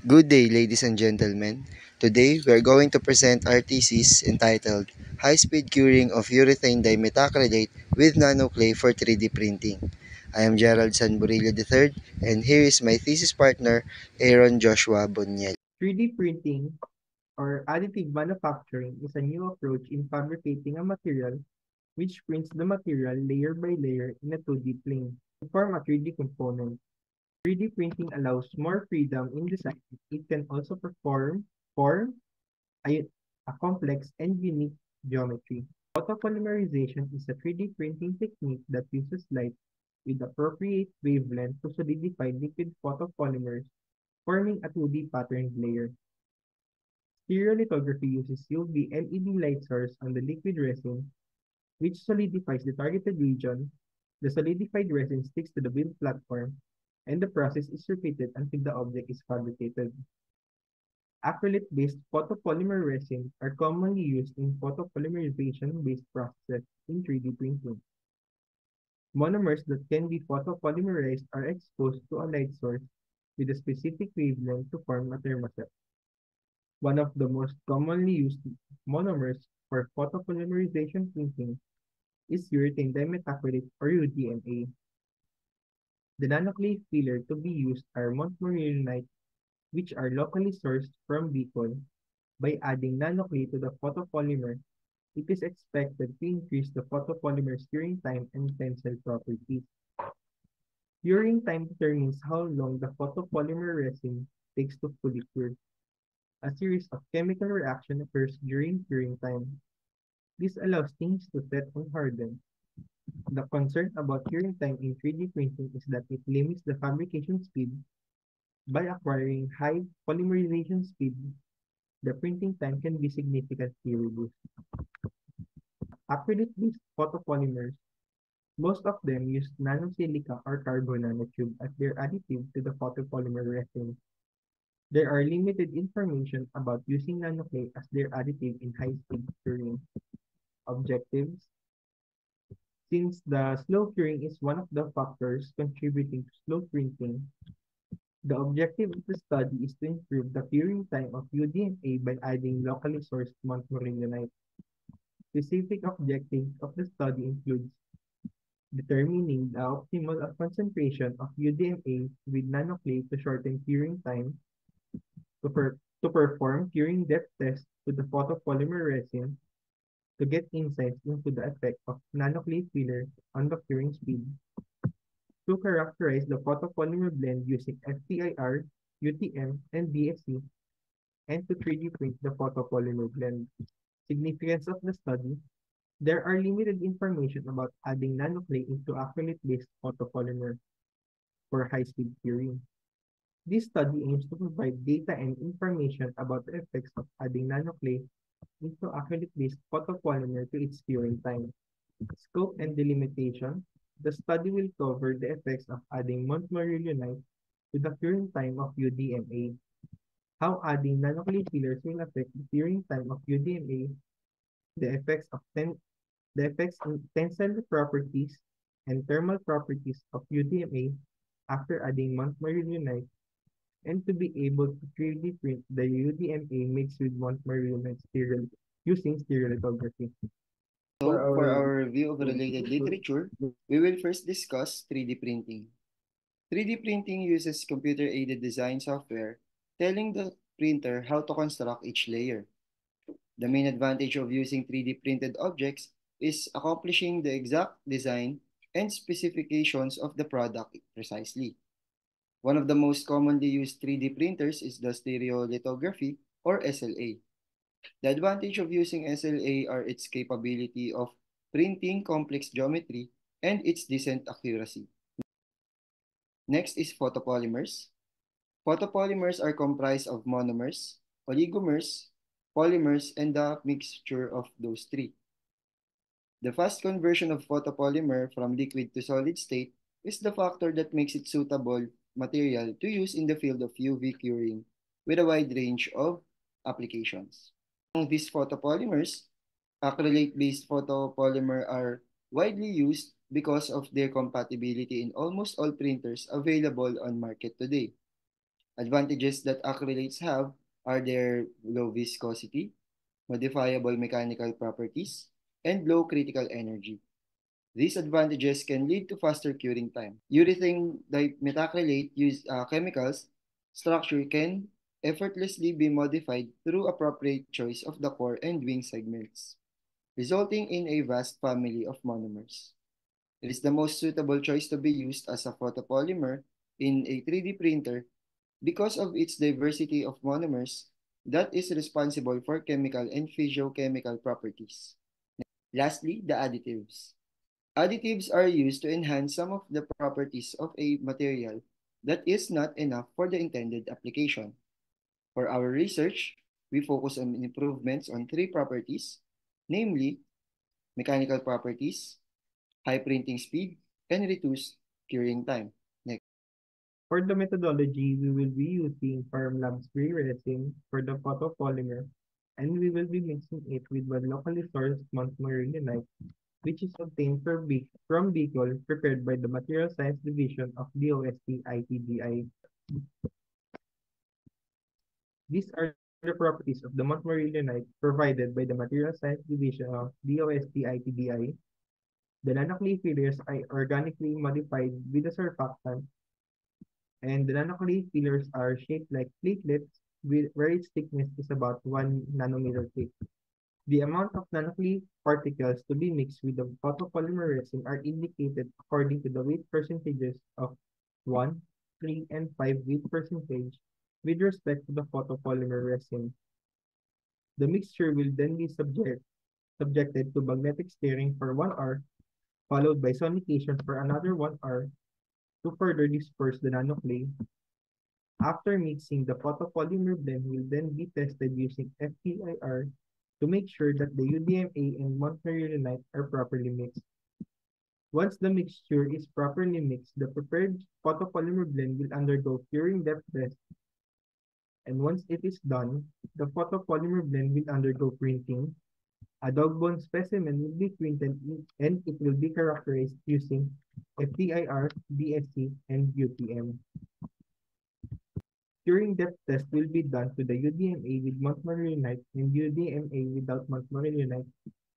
Good day, ladies and gentlemen. Today, we are going to present our thesis entitled High-Speed Curing of Urethane Dimethacrylate with Nanoclay for 3D Printing. I am Gerald Sanburillo III, and here is my thesis partner, Aaron Joshua Boniel. 3D printing, or additive manufacturing, is a new approach in fabricating a material which prints the material layer by layer in a 2D plane to form a 3D component. 3D printing allows more freedom in design. It can also form a, a complex and unique geometry. Photopolymerization is a 3D printing technique that uses light with appropriate wavelength to solidify liquid photopolymers, forming a 2D patterned layer. Stereolithography uses UV LED light source on the liquid resin, which solidifies the targeted region. The solidified resin sticks to the build platform, and the process is repeated until the object is fabricated. Acrylate-based photopolymer resins are commonly used in photopolymerization-based processes in 3D printing. Monomers that can be photopolymerized are exposed to a light source with a specific wavelength to form a thermoset. One of the most commonly used monomers for photopolymerization printing is urethane dimethacrylate or UDMA. The nanoclay filler to be used are montmorillonite, which are locally sourced from Bicol. By adding nanoclay to the photopolymer, it is expected to increase the photopolymer's curing time and tensile properties. Curing time determines how long the photopolymer resin takes to fully cure. A series of chemical reaction occurs during curing time. This allows things to set and harden. The concern about curing time in 3D printing is that it limits the fabrication speed. By acquiring high polymerization speed, the printing time can be significantly reduced. Acrylic-based photopolymers, most of them use nanosilica or carbon nanotube as their additive to the photopolymer resin. There are limited information about using nanoclay as their additive in high-speed curing. Objectives: since the slow curing is one of the factors contributing to slow printing, the objective of the study is to improve the curing time of UDMA by adding locally sourced montmorillonite. Specific objectives of the study includes determining the optimal concentration of UDMA with nanoclay to shorten curing time, to perform curing depth tests with the photopolymer resin, to get insights into the effect of nanoclay filler on the curing speed, to characterize the photopolymer blend using FTIR, UTM, and DSC, and to 3D print the photopolymer blend. Significance of the study: there are limited information about adding nanoclay into acrylate-based photopolymer for high-speed curing. This study aims to provide data and information about the effects of adding nanoclay into acrylic-based photopolymer to its curing time. Scope and delimitation: the study will cover the effects of adding montmorillonite to the curing time of UDMA, how adding nanoclay fillers will affect the curing time of UDMA, the effects of the effects on tensile properties and thermal properties of UDMA after adding montmorillonite, and to be able to 3D print the UDMA mixed with montmorillonite using stereolithography. For So, for our our review of related literature, we will first discuss 3D printing. 3D printing uses computer-aided design software telling the printer how to construct each layer. The main advantage of using 3D printed objects is accomplishing the exact design and specifications of the product precisely. One of the most commonly used 3D printers is the stereolithography or SLA. The advantage of using SLA are its capability of printing complex geometry and its decent accuracy. Next is photopolymers. Photopolymers are comprised of monomers, oligomers, polymers, and the mixture of those three. The fast conversion of photopolymer from liquid to solid state is the factor that makes it suitable material to use in the field of UV curing with a wide range of applications. Among these photopolymers, acrylate-based photopolymer are widely used because of their compatibility in almost all printers available on market today. Advantages that acrylates have are their low viscosity, modifiable mechanical properties, and low critical energy. These advantages can lead to faster curing time. Urethane dimethacrylate chemicals structure can effortlessly be modified through appropriate choice of the core and wing segments, resulting in a vast family of monomers. It is the most suitable choice to be used as a photopolymer in a 3D printer because of its diversity of monomers that is responsible for chemical and physiochemical properties. Lastly, the additives. Additives are used to enhance some of the properties of a material that is not enough for the intended application. For our research, we focus on improvements on three properties, namely mechanical properties, high printing speed, and reduced curing time. Next. For the methodology, we will be using Formlabs gray resin for the photopolymer, and we will be mixing it with one locally sourced montmorillonite, which is obtained from Bicol, prepared by the Material Science Division of DOST ITDI. These are the properties of the montmorillonite provided by the Material Science Division of DOST ITDI. The nanoclay fillers are organically modified with a surfactant, and the nanoclay fillers are shaped like platelets where its thickness is about 1 nanometer thick. The amount of nanoclay particles to be mixed with the photopolymer resin are indicated according to the weight percentages of 1, 3, and 5 weight percentage with respect to the photopolymer resin. The mixture will then be subjected to magnetic stirring for 1 hour, followed by sonication for another 1 hour to further disperse the nanoclay. After mixing, the photopolymer blend will then be tested using FTIR to make sure that the UDMA and montmorillonite are properly mixed. Once the mixture is properly mixed, the prepared photopolymer blend will undergo curing depth test, and once it is done, the photopolymer blend will undergo printing. A dog bone specimen will be printed and it will be characterized using FTIR, DSC, and UTM. Curing depth test will be done to the UDMA with montmorillonite and UDMA without montmorillonite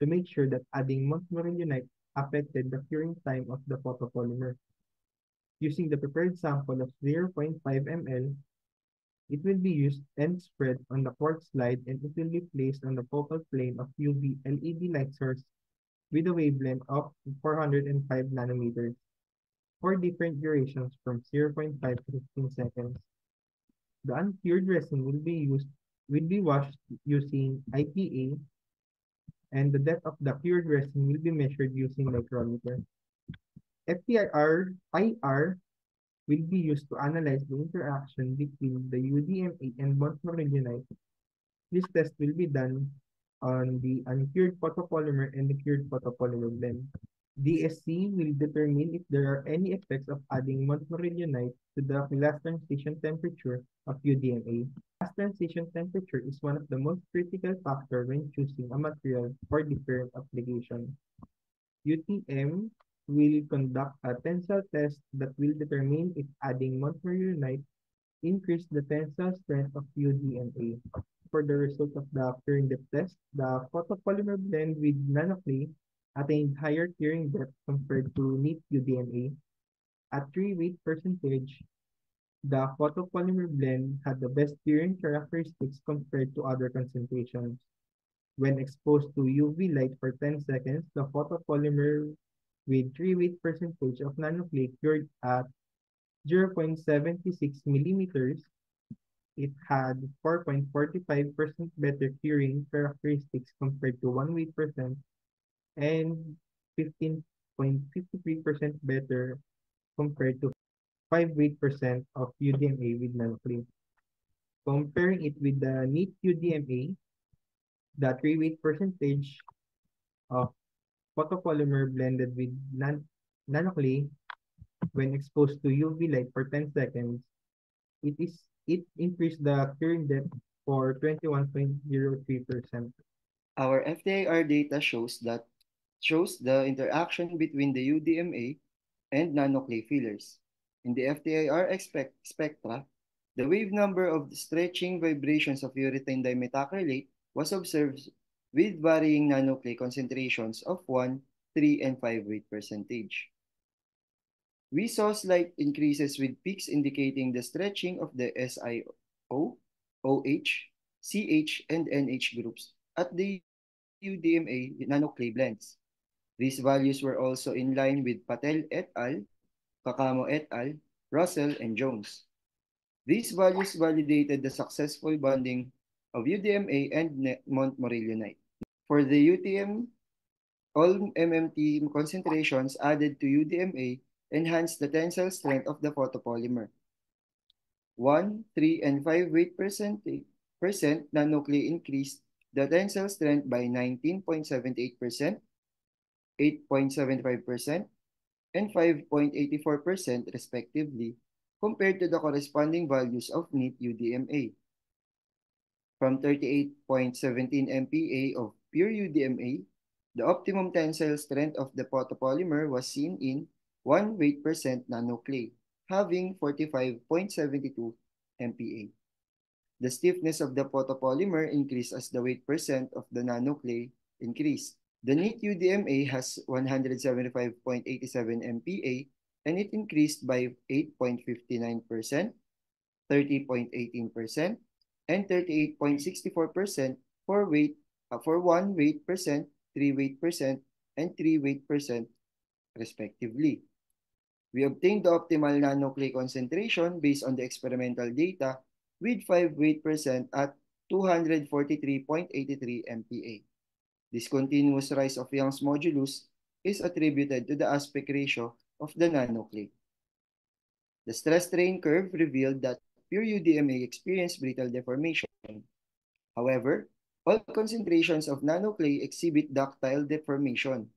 to make sure that adding montmorillonite affected the curing time of the photopolymer. Using the prepared sample of 0.5 ml, it will be used and spread on the quartz slide, and it will be placed on the focal plane of UV LED light source with a wavelength of 405 nanometers for different durations from 0.5 to 15 seconds. The uncured resin will be washed using IPA, and the depth of the cured resin will be measured using micrometer. FTIR IR will be used to analyze the interaction between the UDMA and montmorillonite. This test will be done on the uncured photopolymer and the cured photopolymer blend. DSC will determine if there are any effects of adding montmorillonite to the last transition temperature of UDMA. Last transition temperature is one of the most critical factors when choosing a material for different application. UTM will conduct a tensile test that will determine if adding montmorillonite increase the tensile strength of UDMA. For the result of the curing depth test, the photopolymer blend with nanoclay attained higher curing depth compared to neat UDMA. At 3 weight percentage, the photopolymer blend had the best curing characteristics compared to other concentrations. When exposed to UV light for 10 seconds, the photopolymer with 3 weight percentage of nanoclay cured at 0.76 millimeters. It had 4.45% better curing characteristics compared to 1 weight percent and 15.53% better compared to 5 weight percent of UDMA with nanoclay. Comparing it with the neat UDMA, the 3 weight percentage of photopolymer blended with nanoclay when exposed to UV light for 10 seconds, it increased the curing depth for 21.03%. Our FTIR data shows the interaction between the UDMA and nanoclay fillers. In the FTIR spectra, The wave number of the stretching vibrations of urethane dimethacrylate was observed with varying nanoclay concentrations of 1, 3, and 5 weight percentage. We saw slight increases with peaks indicating the stretching of the SiO, OH, CH, and NH groups at the UDMA nanoclay blends. These values were also in line with Patel et al., Kakamo et al., Russell, and Jones. These values validated the successful bonding of UDMA and Montmorillonite. For the UTM, all MMT concentrations added to UDMA enhanced the tensile strength of the photopolymer. 1, 3, and 5 weight percent nanoclay increased the tensile strength by 19.78%, 8.75%, and 5.84% respectively, compared to the corresponding values of neat UDMA. From 38.17 MPa of pure UDMA, the optimum tensile strength of the photopolymer was seen in 1 weight percent nanoclay, having 45.72 MPa. The stiffness of the photopolymer increased as the weight percent of the nanoclay increased. The neat UDMA has 175.87 MPa and it increased by 8.59%, 30.18%, and 38.64% for 1 weight percent, 3 weight percent, and 3 weight percent respectively. We obtained the optimal nanoclay concentration based on the experimental data with 5 weight percent at 243.83 MPa. This continuous rise of Young's modulus is attributed to the aspect ratio of the nanoclay. The stress-strain curve revealed that pure UDMA experienced brittle deformation. However, all concentrations of nanoclay exhibit ductile deformation.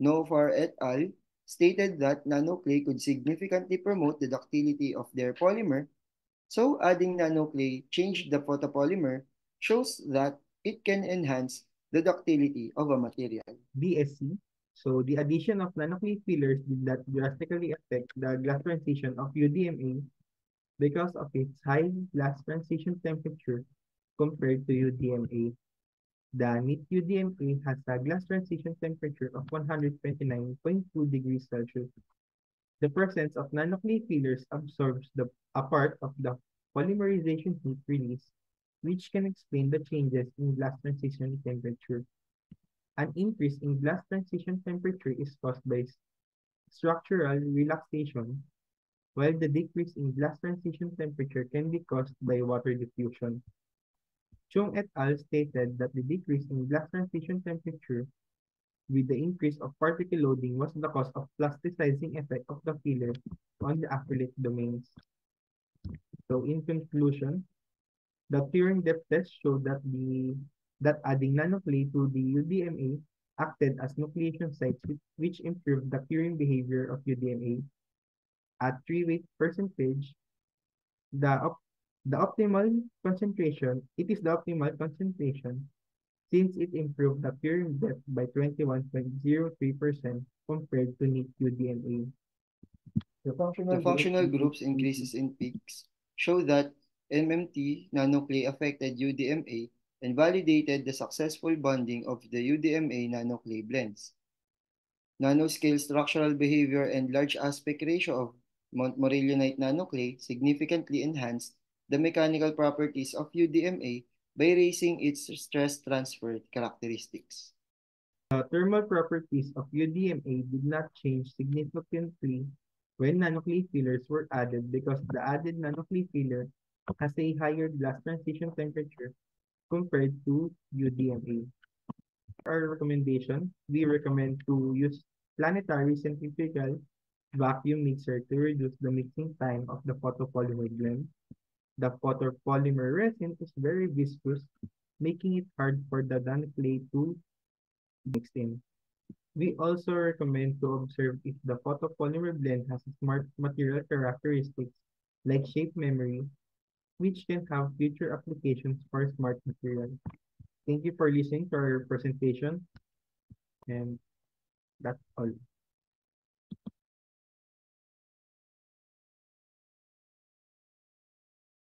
Nofar et al. Stated that nanoclay could significantly promote the ductility of their polymer, so adding nanoclay changed the photopolymer shows that it can enhance the ductility of a material. BSc. So the addition of nanoclay fillers did not drastically affect the glass transition of UDMA because of its high glass transition temperature compared to UDMA. The neat UDMA has a glass transition temperature of 129.2 degrees Celsius. The presence of nanoclay fillers absorbs a part of the polymerization heat release, which can explain the changes in glass transition temperature. An increase in glass transition temperature is caused by structural relaxation, while the decrease in glass transition temperature can be caused by water diffusion. Chung et al. Stated that the decrease in glass transition temperature with the increase of particle loading was the cause of plasticizing effect of the filler on the acrylate domains. So in conclusion, the curing depth test showed that adding nanoclay to the UDMA acted as nucleation sites which improved the curing behavior of UDMA. At 3 weight percentage, the the optimal concentration, it is the optimal concentration since it improved the curing depth by 21.03% compared to neat UDMA. The The functional group functional increase groups in increases in peaks show that MMT nanoclay affected UDMA and validated the successful bonding of the UDMA nanoclay blends. Nanoscale structural behavior and large aspect ratio of Montmorillonite nanoclay significantly enhanced the mechanical properties of UDMA by raising its stress transfer characteristics. The thermal properties of UDMA did not change significantly when nanoclay fillers were added because the added nanoclay filler has a higher glass transition temperature compared to UDMA. Our recommendation, we recommend to use planetary centrifugal vacuum mixer to reduce the mixing time of the photopolymer blend. The photopolymer resin is very viscous, making it hard for the nanoclay to mix in. We also recommend to observe if the photopolymer blend has smart material characteristics like shape memory, which can have future applications for smart material. Thank you for listening to our presentation, and that's all.